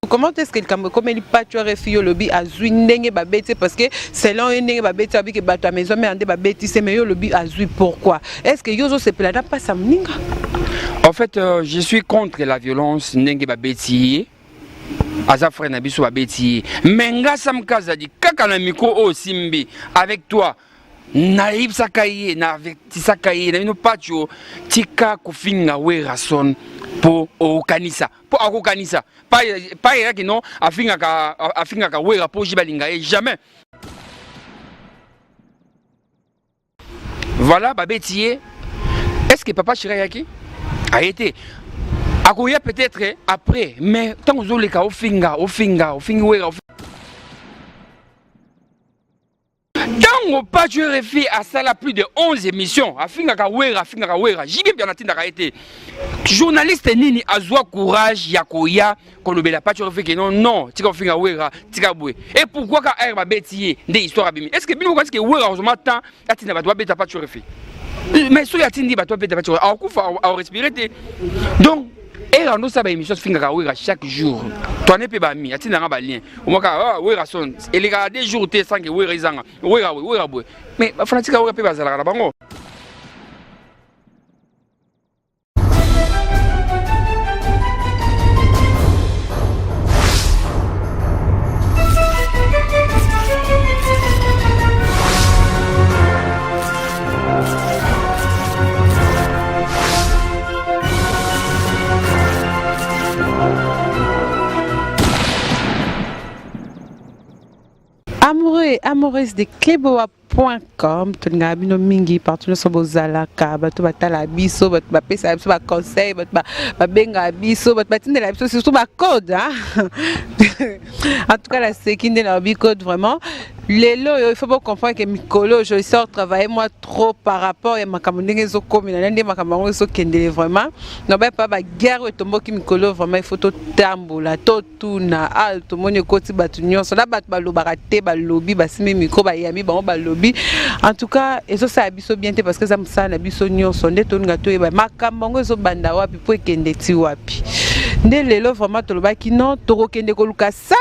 Comment est-ce que comme il pas tu aurais fait lobby à Zwindenge babeti parce que selon ndenge babeti avec bato à maison mais ande babeti c'est meilleur lobby à Zwi pourquoi? Est-ce que yozo se plana pas ça mninga? En fait, je suis contre la violence ndenge babeti. Aza frère na biso babeti. Menga sam kazadi kaka na miko o simbi avec toi. Naïb sakaye na avec tisakaye na ino pacho tika kufinga we rason po okanisa po akokanisa pa ira ki non afinga ka we rapo jibalinga et jamais. Voilà babetier. Est-ce que papa Chirayaki a été akoya peut-être après mais tant que zoleka ofinga we tant pas tu refais à ça là plus de 11 émissions afinga ka wera jibi bien atinda ka été journaliste nini azwa courage ya koya kolobela pas tu refais que non tika ofinga wera tika bwe et pourquoi ka air ba betier nde histoire abimi est-ce que bino parce que wera au matin atinda ba doit beta pas tu refais mais so ya tindi ba doit beta pas tu refais à respirer donc et on doit émission finga wera chaque jour toi n'est pas ami atina nga ba lien o moka wera son et les gars des jours te sans que wera izanga wera bwe mais ba fanatika wera pe bazala la bango. Amoureux et amoureuses de Kleboa.com, tu n'as pas mingi partout nous sommes aux alaka, tu vas ta la biso, tu vas passer sur conseil, tu vas benga biso, tu vas tenir la biso surtout ma code, hein. En tout cas la seconde la code vraiment. Lelo, il faut pas comprendre que Mikolo, je sors travailler moi trop par rapport à ma camarade zo comme ma camarade zo kendele vraiment. Non ben pas guerre et tombo qui Mikolo vraiment il faut tout tambola, tout na alto moni koti batunyo, so la bat ba lobarate ba lobby ba simi micro ba yami ba lobby. En tout cas, et ça biso bien parce que ça me ça na biso nyon sonde to ngato e ba makambo zo banda wapi po kende ti wapi. Nde lelo vraiment to lobaki non to kende ko luka sam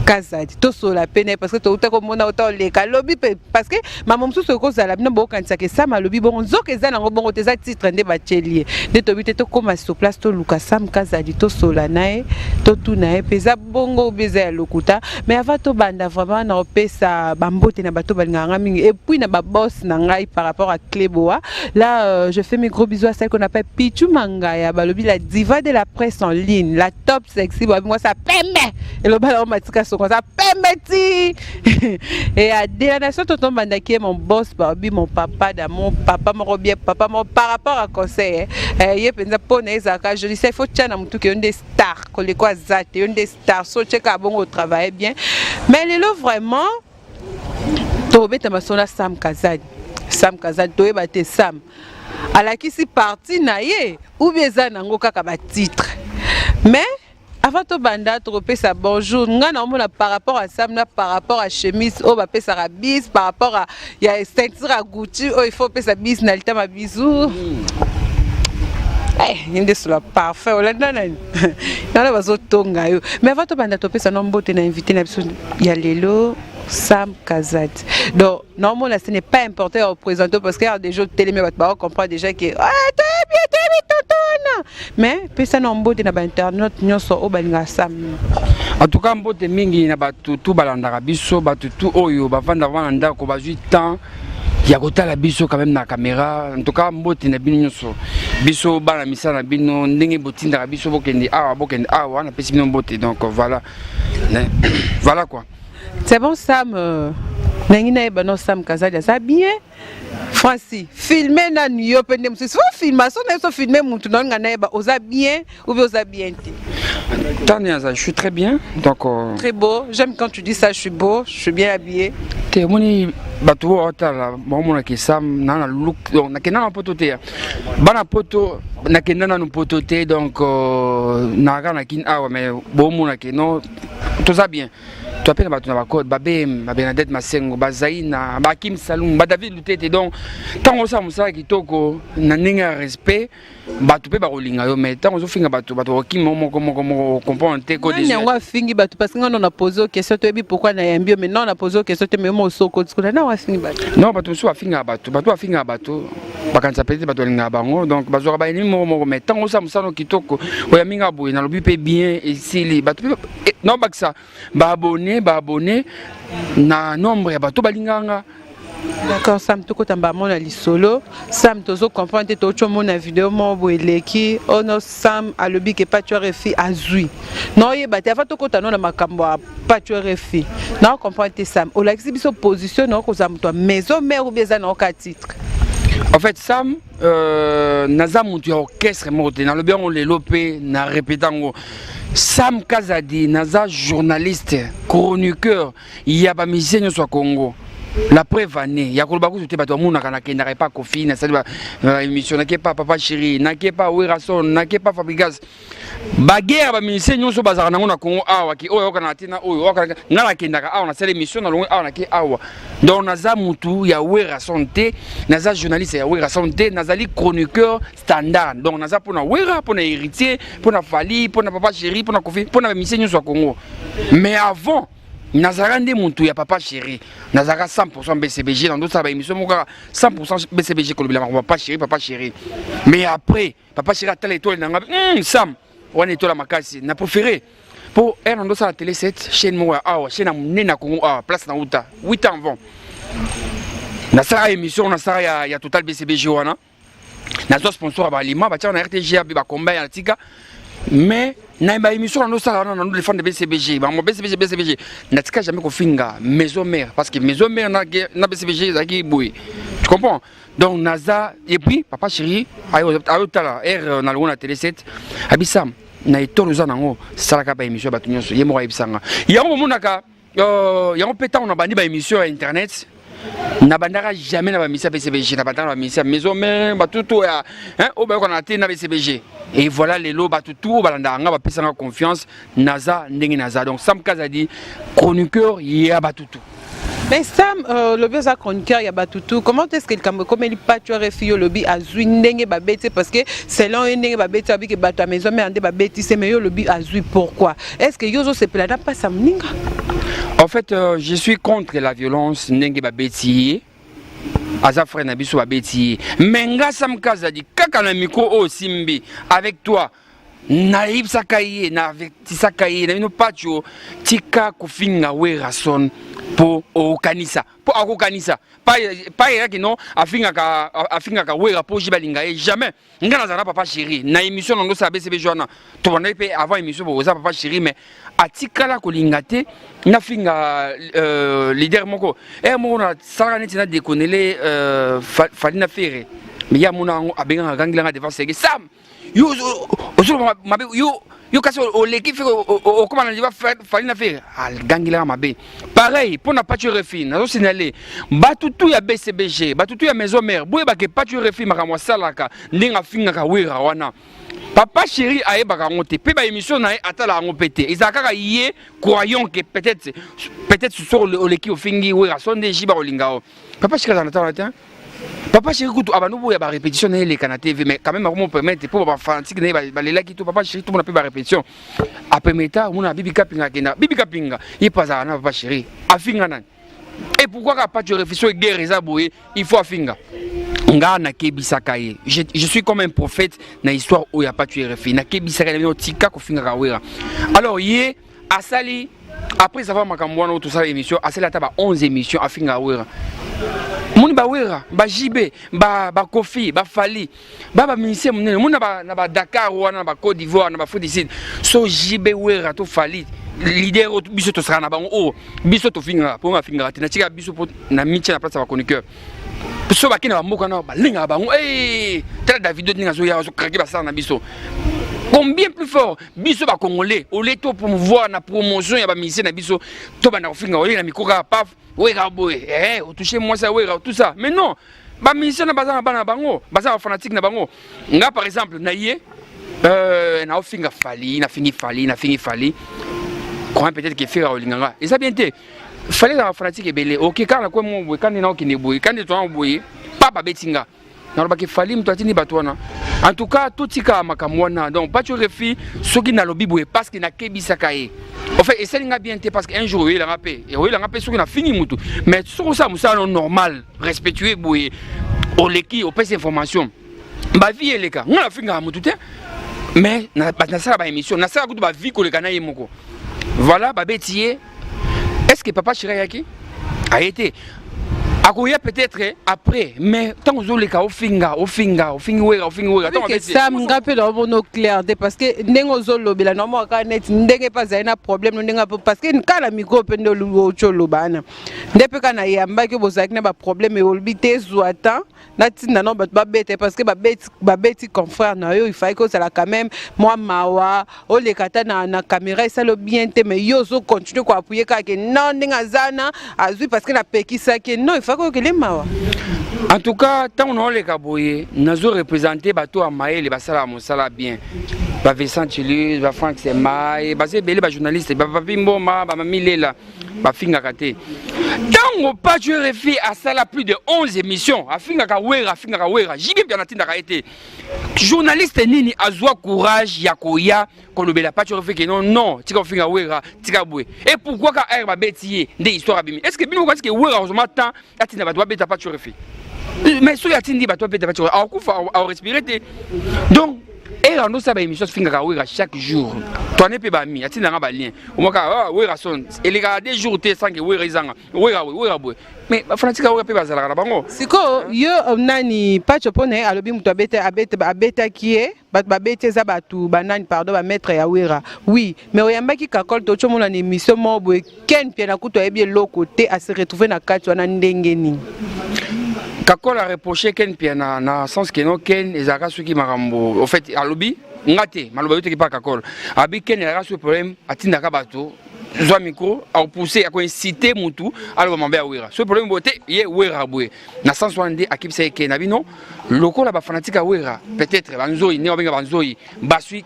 Kazadi, tout sur la peine parce que tout est comme on a autant les lobby parce que maman sous ce cause à la bien bon quand ça que ça ma lobby bon zo que ça n'en bon tes titres de bachelier de to bité to comme sur place to Lucas Sam Kazadi to sur la nae to tout nae pesa bongo beza lokuta mais avant to banda vraiment na pesa bambote na bato balinganga mingi et puis na ba boss na ngai par rapport à Kleboa là je fais mes gros bisous à celle qu'on appelle Pichu Mangaya ba lobby la diva de la presse en ligne la top sexy moi ça pembe et le ballon matika comme ça permetti et à Délanation tonton Bandaki est mon boss Barbie mon papa mon papa mon bien papa mon par rapport à conseil il pensa pone zaka je dis il faut tchana mutu que une des stars que les quoi zate une des stars so cheka bon au travail bien mais les lo vraiment tobé tamasona Sam Kazadi toé baté Sam ala qui si parti na ye ou bien za nango kaka ba titre mais avant to banda to repesa bonjour nga na mona par rapport à Sam par rapport à chemise o ba pesa rabis par rapport à il y a ceinture à Gucci il faut pesa bis na lita ma bisou inde sur la parfait on l'a donné na bazo tonga yo mais avant to banda to pesa nombo te na invité na biso ya lelo Sam Kazadi donc normalement ce n'est pas important à représenter parce qu'il y a des jeux de télé mais on comprend déjà que mais pesa na mbote na ba internet nyonso o balinga Sam en tout cas mbote mingi na batu tu balanda biso batu tu oyo bavanda vana ndako bazui temps ya kotala biso quand même na caméra en tout cas mbote na bino nyonso biso bana misana bino ndenge botinda biso bokende awa na pesi bino mbote donc voilà voilà quoi. C'est bon Sam nangina ebano Sam Kazadi ça bien Francis filmer na niyo pende msi so filmation na so filmer mutu non ngana eba oza bien ou bien oza bien Tania, je suis très bien donc très beau, j'aime quand tu dis ça, je suis beau, je suis bien habillé. Te moni batu otala bomona ke Sam na look donc na kenana poto te bana poto na kenana no poto te donc na kana kin awa mais bomona ke non tout ça bien tu appelles bato na bakode babem Bernadette Masengo bazaina Bakim Saloum David Lutete donc tant on ça musala kitoko na ninga respect bato pe ba kolinga yo mais tant on finga bato Kim mo comprendre te ko déjà on fingi bato parce que on a posé question to pourquoi na yambio mais non on a posé question te mais mo soko tsikona na wa fingi bato non bato so finga bato finga bato bakanza pete bato linga bango donc bazora ba ni mo mais tant on ça musala kitoko oya minga boye na lobi pe bien et si bato non baksa ba abonné na nombre ya bato balinganga. D'accord, Sam toko tamba mona lisolo Sam tozo comprendre to chomo na vidéo mo boeleki ono Sam alobi ke pas tu refi azui non ye ba te fa toko tano na makambo pas tu refi non comprendre Sam o la biso position non ko Sam to maison mère ou bien na ka titre. En fait Sam naza mutu ya orchestre mote na lobi on le lopé na répétango Sam Kazadi naza journaliste chroniqueur ya ba musicien so Congo. La preuve année, il y a que beaucoup de bateaux qui n'arrivent pas à Kofi, n'a émission, n'a pas Papa Chéri, n'a pas Werason, n'a pas Fabrigas. Baguerre, ba ministère nous so bazar na ngona Congo awa ki oyo kana tina oyo ngala kendaka awa na sele émission na longo awa na ki awa. Donc naza mutu ya Werason te, naza journaliste ya Werason te, nazali chroniqueur standard. Donc naza pona Wera, pona héritier, pona Fali, pona Papa Chéri, pona Kofi, pona ministère nous so Congo. Mais avant Nazara nde muntu ya Papa Chéri, Nazara 100% BCBG dans d'autres émissions, 100% BCBG que le Papa Chéri. Mais après, Papa Chéri a tel étoile dans Sam, on est la makasi, n'a préféré pour elle dans d'autres télé 7 chaîne moi chaîne na Congo place na Uta 8 ans avant. Nazara émission Nazara ya total BCBG wana. Nazo sponsor ba lima ba tia na RTG ba combat ya tika. Mais na ba émission na ça na les fans de BCBG ba mo BCBG na tika jamais ko finga maison mère parce que maison mère na BCBG zaki boy tu comprends donc naza et puis Papa Chéri ayo tala na lona télé 7 abisam na etolo za nango salaka ba émission ba tunyoso yemo ibisanga yango monaka yango peta on a bandi ba émission à internet na bandara jamais na ba misa BCBG na bandara ba misa maison mère ba tuto ya hein o ba ko na té na BCBG. Et voilà les lots tout balandanga ba pesanga confiance naza ndenge naza donc Sam Kazadi chroniqueur ya batutu. Mais Sam le beza chroniqueur ya batutu comment est-ce qu'il comme il pas tu refi yo lobby azui ndenge ba beti parce que selon ndenge ba beti abi ke bato maison mais ande ba beti c'est meilleur lobby azui pourquoi est-ce que yozo se plana pas Sam ninga. En fait je suis contre la violence ndenge ba beti Aza frère na biso babeti menga Sam Kazadi kaka na micro o simbi avec toi naïb sakaye na avec tisakaye na bino pacho tika kufinga Werason po okanisa po akokanisa pa ya kino afinga ka Wera po jibalinga jamais ngana za Papa Chéri na émission ndo sa BCB joana to bana pe avant émission bo za Papa Chéri mais atikala kolinga te na finga leader moko mo na sala neti na déconner Falina Ferre mais ya mona abenga gangilanga défense Sam yo mabe yo kasi o l'équipe o comment on va faire Falina Ferre al gangilanga mabe pareil pour na pas tu refine na signaler batutu ya BCBG batutu ya maison mère boye ba ke pas tu refine makamwa salaka ndinga finga ka Wera wana Papa Chéri a ébaka monté pe ba émission na atala ngo pété izaka yé croyons que peut-être sur l'équipe au fingi Werason de jiba olingao Papa Chéri na tata Papa Chéri kutu abanu ya ba répétition na les canal TV mais quand même on permettre pour ba fanatique na ba lela ki to Papa Chéri tout on a pe ba répétition après meta on a bibi kapinga il passe à Papa Chéri afinga nan et pourquoi pas tu réflexion guerre eza boye il faut afinga nga na kebisaka ye je suis comme un prophète na histoire où il y a pas tu refi na kebisaka na tika ko finga ka Wera alors yé asali après avoir makambo na tout ça émission asali ata ba 11 émissions afinga Wera muni ba Wera ba JB ba Kofi ba Fali ba ministère munene muna na ba Dakar wana ba Côte d'Ivoire na ba Fou d'ici so JB Wera to Fali leader biso to sera na bango o biso to finga po ma finga tina tika biso na miche na place ba chroniqueur so bakina bamoka na balinga bango tel David ninga zo ya zo kraki ba na biso combien plus fort biso ba congolais au leto pour voir na promotion ya ba ministère na biso to bana kofinga o na mikoka paf Wera boy o toucher moi ça Wera tout ça mais non ba ministère na bazana bana bango bazana fanatique na bango nga par exemple na yé na ofinga Fali na fingi Fali croyant peut-être que faire au linganga et ça bien été fallait la fanatique belé OK quand la quoi mon quand na okine boy quand tu en boy papa betinga na ba ke fali mtu atini batwana en tout cas tout tika makamwana donc pas tu refi ce qui na lobi boy parce que na kebisa kae en fait et ça linga bien été parce qu'un jour il a rappelé et il a rappelé ce qui na fini mutu mais sur ça musa normal respectueux boy au leki au pèse information ba vie les cas on a finga mutu te mais na ça ba émission na ça ko ba vie ko le kana yemoko voilà ba betier. Est-ce que papa Chirayaki a été Akoya peut-être après, mais tant que vous au finga, que ça me rappelle dans mon clair parce que n'engo zolo bila normal quand net ndenge pas un problème ndenge parce que quand la micro pende lo cholo bana ndepé kana yamba que bozaki na ba problème et olbité zoata natina non ba bête parce que ba bête confrère na yo il fallait que ça la quand même moi mawa o le kata na caméra ça le bien te mais yo zo continue ko appuyer ka que non ndinga zana azui parce que la peki ça que non il faut que les mawa. En tout cas, tant on a les caboyés, nous avons représenté bateau à Maï, les basala monsala bien. Ba Vincent Chilus, ba Franck Semaï, ba c'est belé ba journaliste, ba Pimbo ma, ba Milela, ba Finga Kate. Tant on pas tu refait à ça là plus de 11 émissions, à Finga Kawera, j'y bien na tinda été. Journaliste nini azwa courage yakoya kolobela pas tu refait que non, tika Finga Wera, tika boué. Et pourquoi ka air ba betier des histoires abimi. Est-ce que bino parce que Wera au matin, atinda ba doit beta pas tu refait. Mais si tu dis, tu peux respirer. Donc, et on a une émission chaque jour. Tu n'es pas ami, tu n'as pas lien. Et les gars, des jours, tu es sans que mais Francisca, on peut pas aller là-bas. C'est quoi, yo, nani, pas de poney, à l'objet, tu as qui est, babete zabatu, banane, pardon, va mettre à Wera. Oui, mais il y a un qui kakol, tout le monde en émission, moi, Ken, puis la couteau est bien l'autre côté, à se retrouver dans la carte, on a ndengeni. Kakol a reproché Ken Piana, dans le sens que non Ken et Zara qui marambo. Au fait, à l'objet, ngate, malouba yote qui pas Kakol. Abi Ken et Zara ce problème, à Tindaka bateau. Zoa micro a poussé à inciter Moutou à le mamber à Wera. Ce problème beauté, il est Wera boué. Na 170 à Kipse Ken Abino, le corps là fanatique à Wera. Peut-être Banzoi, Néobenga Banzoi, Basui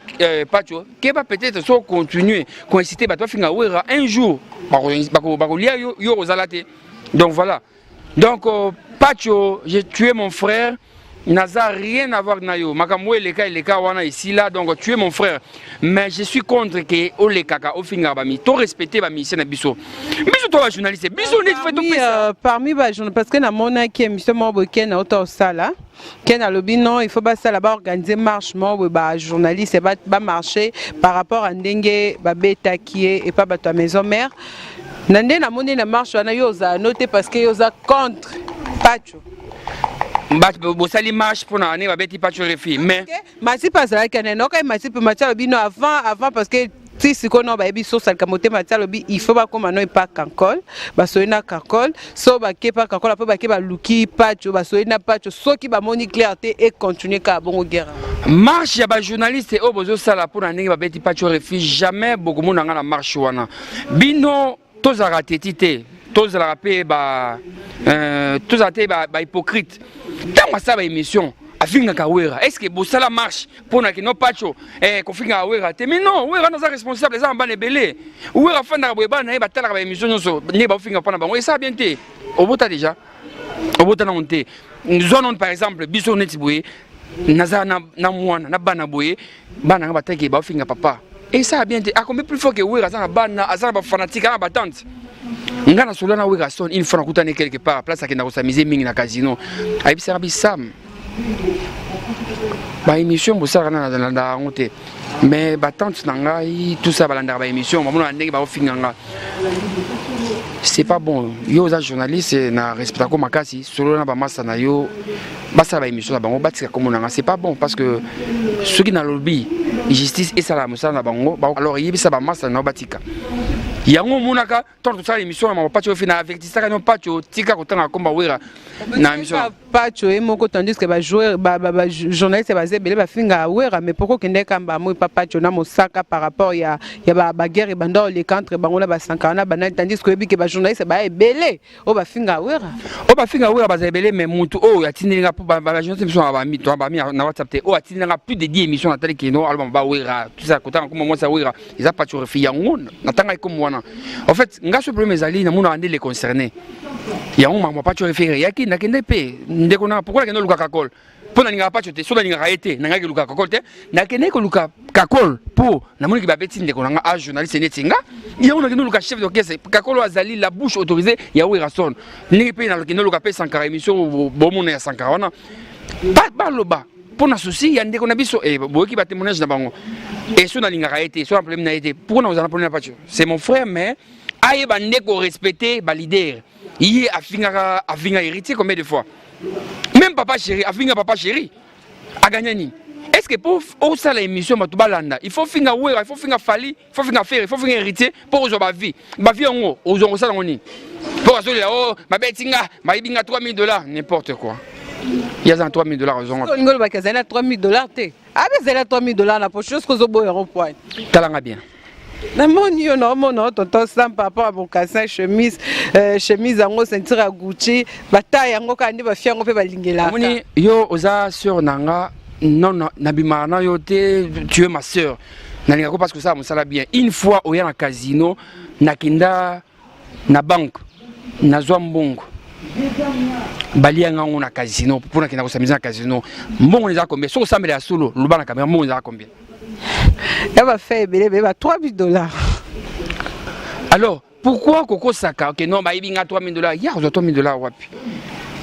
Pacho, qui va peut-être soit continuer, inciter Bato Finga Wera un jour. Bakolia yo ozalate. Donc voilà. Donc Pacho, j'ai tué mon frère. N'a rien à voir avec Nayo. Makamwe les cas wana ici là, donc tu es mon frère. Mais je suis contre que o les kaka o finga bami. To respecter bami c'est na biso. Biso toi journaliste. Biso net fait tout ça. Parmi ba journaliste parce que na mona qui est monsieur Moboken auto sala. Ken a lobby non, il faut pas ça là-bas organiser marche moi ba journaliste et ba marcher par rapport à ndenge ba beta qui est et pas ba ta maison mère. Nande na mona na marche wana yo za noter parce que yo za contre Pacho. Bosali marche pour n'aller pas bêter pas tu refais mais Mati pas là qu'il y a non quand Mati peut Mati lobby non avant parce que si ce qu'on a baby sur ça comme Mati lobby il faut pas comme non pas cancol ba soina cancol so ba ke pas cancol après ba ke ba luki pacho ba soina pacho so qui ba moni clarté et continuer ka bon guerre marche ya ba journaliste au bozo sala pour n'aller pas bêter pas tu refais jamais beaucoup monde na marche wana bino tous a raté tité tous a rappelé ba tous a été ba hypocrite. Dans ma émission, à Finga Kawera, est-ce que Bossala marche pour que nos pacho qu'on finga Kawera? Mais non, Wera nous a responsable, les gens ban belé. Wera fan d'Araboueba n'a pas tellement émission, n'est pas finga pas et ça bien été. Au bout déjà, au bout d'un honte. Zone par exemple, Biso Netiboué, Naza Namoine, Nabanaboué, Bana Bataki, Bafinga papa. Et ça a bien été. À combien plus fort que Wera, Zana Azaba fanatique, à battante. Ngana solana Wera son une fois kutane quelque part place akenda ko s'amuser mingi na casino aibi sarabi sam ba émission bosara na na honte mais battante nanga tout ça balanda ba émission mamono ndenge ba ofinganga c'est pas bon yo za journaliste na respecta ko makasi solana ba massa na yo basa ba émission na bango batika comme nanga c'est pas bon parce que ceux qui na lobby justice et ça la musana na bango alors yebisa ba massa na batika yango monaka tant que ça l'émission na papa tu fina avertissaka non pas tu tika kotanga komba wera na émission pas tu es moko tandis que ba joueur ba journaliste basé belé ba finga wera mais pourquoi kende kamba moi papa tu na mosaka par rapport ya ba guerre bando les contre bangola ba sankana banana tandis que bi que ba journaliste ba belé o ba finga wera ba belé mais mutu o ya tininga pour ba journaliste émission ba mi to ba mi na WhatsApp te o ya tininga plus de 10 émissions na télé kino album ba wera tout ça kotanga comme moi ça wera ils a pas tu refi yango na tanga comme moi. En fait, nga ce problème ezali na mona ande les concernés. Ya on m'a pas tu référé ya ki na kende pe ndeko na pourquoi kende luka kakol. Pona ninga pas tu te so na ninga été na nga luka kakol te na kende ko luka kakol pour na moni ki ba beti ndeko na nga journaliste netinga. Ya on na kende luka chef d'orchestre kakol azali la bouche autorisée ya Werason. Ninga pe na kende luka pe 140 émission bomona ya 140. Pas loba. Pour na souci ya ndeko na biso et boki ba témoignage na bango. Et si on a été, si on a un problème, pourquoi nous avons un problème? C'est mon frère, mais aïe, bandeko respecter, leader. Il est à finir héritier combien de fois? Même papa chéri, à finir papa chéri, à gagner. Est-ce que pour ça l'émission, il faut finir il faut finir fali, il faut finir faire, il faut finir héritier pour aux ma vie. Ma vie en haut, aux hommes ça on y. Pour à celui là, oh, ma betinga, ma ibinga $3000, n'importe quoi. Il y a $3000 aux hommes. On va dire $3000. Ah mais c'est $3000 la poche chose que zo boy point. Talanga bien. Na moni yo non tonton Sam par rapport à mon cassin chemise yango ceinture à Gucci bataille yango kandi ba fiango pe balingela. Moni yo oza sur nanga non na bimana yo te tu es ma sœur. Na linga ko parce que ça mon sala bien. Une fois au ya na casino na kinda na banque na Zwambongo. Balianga on a casino pour na kina ko samisa casino. Mbongo neza combien? So samela ya solo luba na caméra mbongo neza combien? Elle va faire $3000. Alors, pourquoi Coco Saka? Ok, non, bah il y a $3000. Il y a $3000.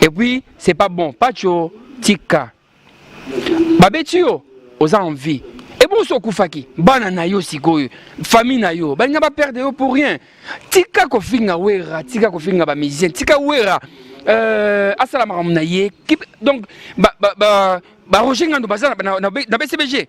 Et puis, c'est pas bon. Pacho, Tika. Babetio, aux envies. Et bon, so Koufaki, banana yo sikoyo, famille na yo, bah il n'y a pas perdre yo pour rien. Tika kofinga wera, tika kofinga ba musicien, tika wera. Assalamu alaikum. Donc, Roger Ngando Bazana, na BCBG.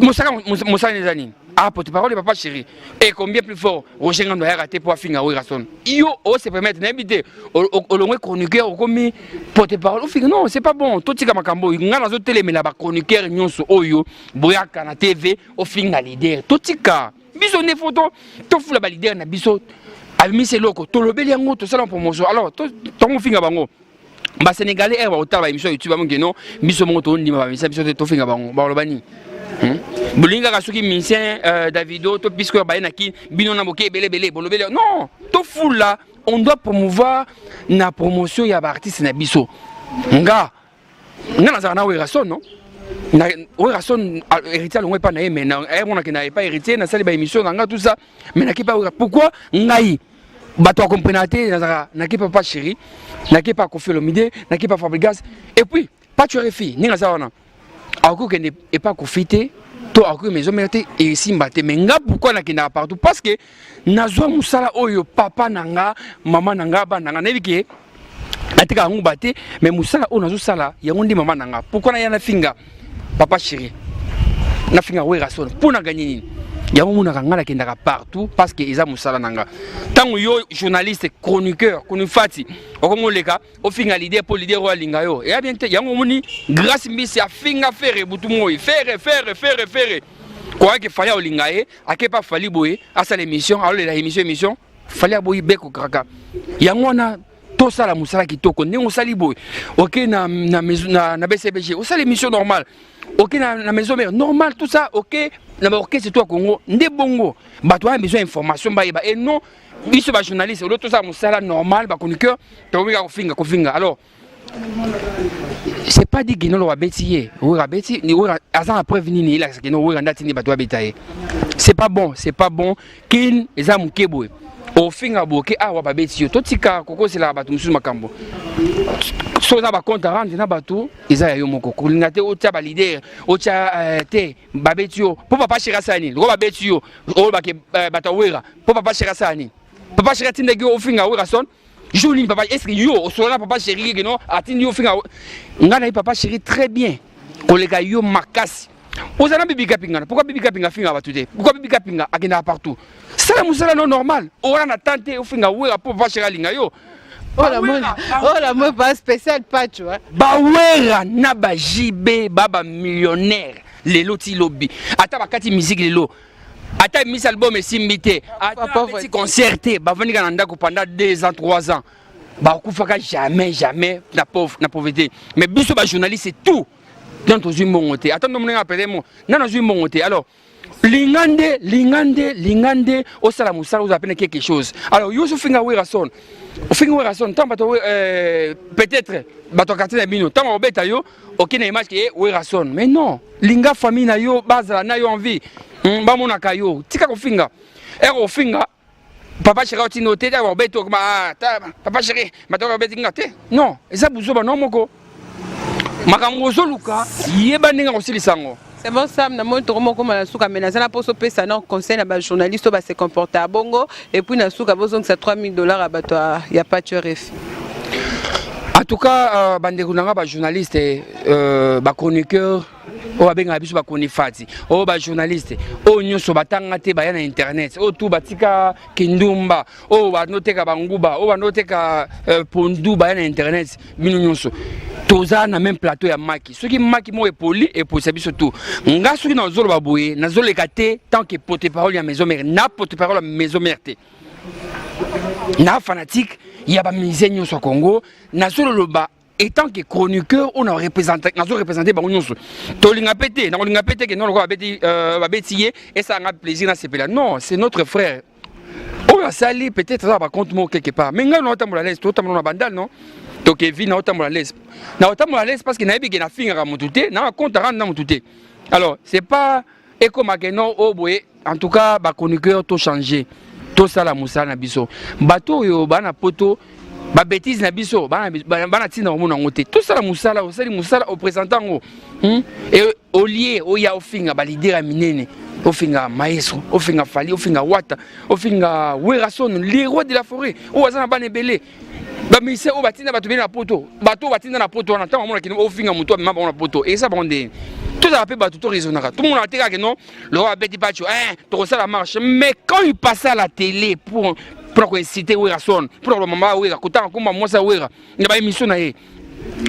Moussa Nezani. Ah, pour te parler, papa chéri. Et combien plus fort, Roger Ngando a raté pour finir à Werason. Yo, se permettre d'inviter au loin chroniqueur, au commis, pour te parler. Non, c'est pas bon. Tout ce qui est macambo, il y a des télé, mais là-bas, chroniqueur, ils sont Oyo, Boyaka, na TV, au final, leader. Tout ce cas, biso ne photo, tout fou la leader, na biso. Ami c'est loco, tout le bel yango, tout ça en promotion. Alors, tout mon finger bango. Bah Sénégalais, va au travail, émission YouTube, non, biso monto, ni ma biso tout finger bango, bah le bani. Bolinga kasuki mincien Davido, tout puisque baenaki, bino na moké belé bolobele. Non, tout fou là, on doit promouvoir na promotion ya ba artiste na biso. Nga na zana Werason non? Na Werason héritier on pas na mais na on n'a pas héritier na sali ba émission nga tout ça, mais na ki pas pourquoi ngai bato comprenaté na ki papa chéri, na ki pas Koffi Olomide, na ki pas Fabregas et puis pas tu refi, ni na zana. Ako kende et pas confité to ako maison mérité et simbate mais nga pourquoi na kenda partout parce que nazwa musala oyo papa nanga maman nanga ba nanga nebike atika ngu baté mais musala o nazo sala yango ndi maman nanga pourquoi na yana finga papa chéri na finga Werason pour na gagner nini yango muna kangala kenda partout parce que eza musala nanga tango yo journaliste chroniqueur konufati okomoleka o finga leader pour leader wa linga yo et bien yango muni grâce mbisi a finga faire butu moyi faire quoi que fallait o linga e akepa fali boye asa l'émission alors la émission fallait boye beko kraka yango na to sala musala kitoko ndenge osali boye OK na BCBG osala émission normale OK na maison mère normal tout ça OK na orchestre toi Congo ndé bongo bato a besoin d'information ba et non biso ba journaliste l'autre ça musala normal ba chroniqueur to winga kofinga alors c'est pas dit que non wa betiye ou beti ni ou azan preuve ni la que non ou ndati ni bato betaye c'est pas bon kin eza mukebo au finga boke a wa betiyo to tika koko c'est la bato musu makambo so za ba compte rendre na bato eza yo moko kulinga te o tia ba leader o tia te babetio po papa shira sani ro babetio o ba ke bato wera po papa shira sani papa shira tinde go o finga Werason joli papa est-ce que yo o so na papa chéri que non atindi yo finga ngana papa chéri très bien kolega yo makasi Aux ana bibi kapinga. Pourquoi bibi kapinga finga batute? Pourquoi bibi kapinga agenda partout? Ça la musala non normal. On a tenté au finga wera pour pas chéra linga yo. Oh la moi pas spécial pas tu vois. Ba wera na ba JB baba millionnaire lelo ti lobby. Ata bakati musique lelo. Ata mis album et simbité. Ata petit concerté ba vani kana ndako pendant 2 ans 3 ans. Ba kufaka jamais na pauvreté. Mais biso ba journaliste c'est tout. Dans ton monte. Attends, on a appelé moi. Non, non, monte. Alors, lingande, au salamusala, vous appelez quelque chose. Alors, you finga werason. Finga werason, tant peut-être, bato quartier bino, tant on beta yo, aucune image qui est werason. Mais non, linga famille na yo, bazala na yo envie. Ba mona kayo, tika ko finga. Ero finga. Papa chéri oti noté, on beto papa chéri, bato beti ngate. Non, et ça bouzo ba non moko. C'est bon Sam, na moi tomo comme la souka mais na poso pesa na conseil na ba journaliste ba se comporter à bongo et puis na souka besoin que ça $3000 à bato ya pas tu ref. En tout cas bandeko nanga ba journaliste ba chroniqueur o abenga biso ba konifati o ba journaliste o nyoso batanga te ba ya na internet o tout batika kindumba o ba noteka banguba o ba noteka pondu ba ya na internet bino nyoso toza na même plateau ya maki soki maki mo epoli et pour sabiso tout nga soki na zolo baboye na zolo ekate tant que porte-parole ya maison mère na porte-parole ya maison mère te na fanatique ya ba musicien nyoso au Congo na zolo loba étant que chroniqueur on a représenté ba nyoso to linga pété que non ko ba betiye et ça a plaisir na sepela non c'est notre frère on va salir peut-être ça va compte moi quelque part mais nga no tambola laisse to tambola bandal non to Kevin na otambola laisse parce que na yebi que na finga mutute na compte rendre na mutute alors c'est pas eko makeno oboye en tout cas ba chroniqueur to changer to sala musala na biso bato yo bana poto ba bêtise na biso bana tina omona ngote to sala musala au présentant et au lieu o ya ofinga ba leader minene ofinga maestro ofinga fali ofinga wata ofinga werason les rois de la forêt o azana bana belé ba mise o batina bato bena poto bato batina na poto na tant omona kino ofinga muto mema ba na poto et ça bonde tout ça appelle bato to raisonnera tout le monde a dit que non le roi beti pacho to ça la marche mais quand il passe à la télé pour inciter werason pour le maman wera kota ko moi ça wera na ba émission na ye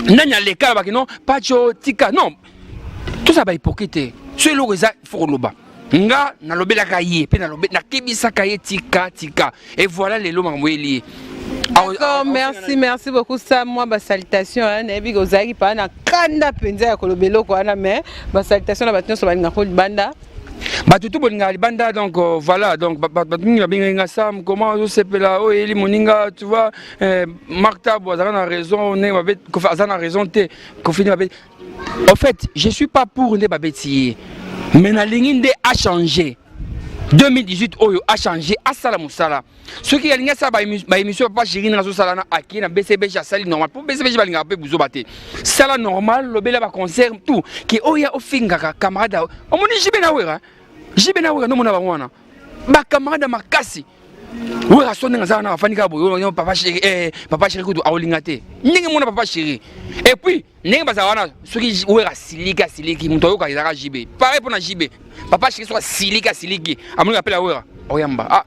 nanya le kala ba kino pacho tika non tout ça ba hypocrite c'est le reza foroba nga na lobela kaye pe na lobela na kebisa kaye tika et voilà les lots liés. D'accord, merci beaucoup ça moi ba salutation nabi kozaki pa na kanda penza ya kolobelo ko ana mais ba salutation na batino so ba ngako banda batutu bolinga libanda donc voilà donc batungi babinga sam comment je sais là oh eli moninga tu vois Martha Boazana a raison ne ba bet ko azana raison te ko fini ba bet en fait je suis pas pour ne ba betier mais na linginde a changé 2018 oyo a changé a sala musala ce qui a linga ça ba émission pas chéri na so sala na aki na BCB ja sali normal pour BCB ba linga pe buzo baté sala normal lobela ba concert tout qui oya ofinga ka camarade o moni jibe na wera no mona ba mwana ba camarade makasi wera sonenga za na fanika boyo papa chéri kudu a olinga te ningi mona papa chéri et puis ningi ba za wana ce qui wera siliki muto yo ka izaka jibe pareil pour na jibe papa chéri soit siliki amoni appelle a wera oyamba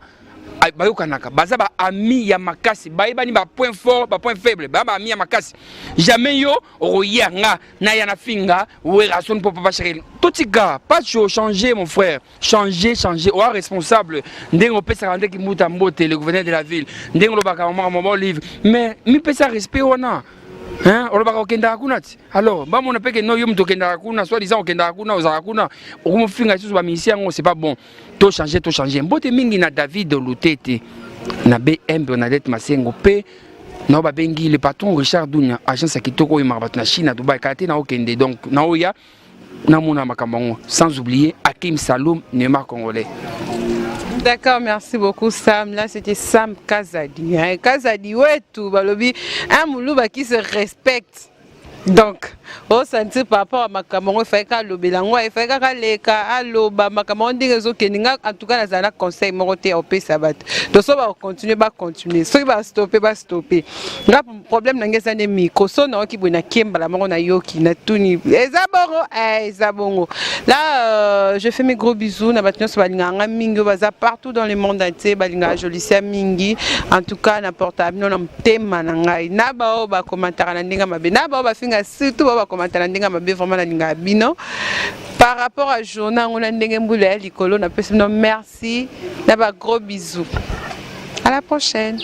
bayokanaka baza ba ami ya makasi bayebani ba point fort ba point faible ba ami ya makasi jamais yo royanga na ya na finga werason pour papa chéri totika pas changer mon frère changer o responsable ndengo pesa kande ki muta mbote le gouverneur de la ville ndengo lo baka mama livre mais mi pesa respect ona on va okenda kuna alors ba mona peke no yo mto kenda kuna soit disant okenda kuna oza kuna okumo finga susu ba misia ngo c'est pas bon to changer mbote mingi na David Lutete na BM Bernadette Masengo pe na ba bengi le patron Richard Dunya agence kitoko y marbat na Chine Dubai kate na okende donc na oya na mona makambango sans oublier Hakim Saloum Neymar congolais. D'accord, merci beaucoup Sam. Là c'était Sam Kazadi. Kazadi ouais tout balobi un moulouba qui se respecte. Donc, au sentir par rapport à ma caméra, il fait qu'à l'obélangois, il fait qu'à l'éca, à l'oba, ma caméra, dit réseau qui n'est en tout cas, dans un conseil, moroté au pays sabat. Donc, ça va continuer, va continuer. Ce qui va stopper, va stopper. Là, le problème, c'est que les micros sont qui vont na kiemba, la mort, na yoki, na tuni. Ezabongo. Là, je fais mes gros bisous. Na battu sur Balinga, Mingo, baza partout dans le monde entier. Balinga, Jolicia Mingi. En tout cas, n'importe quoi, non, on thème, nangai. Na bao, ba commentaire, na ndinga mabe. Na bao, ba finga surtout, ba commentaire, na ndinga mabe, vraiment, na ndinga bino. Par rapport à journal, on a ndinga mboulé, l'icolo, na personne, merci. Na ba gros bisous. À la prochaine.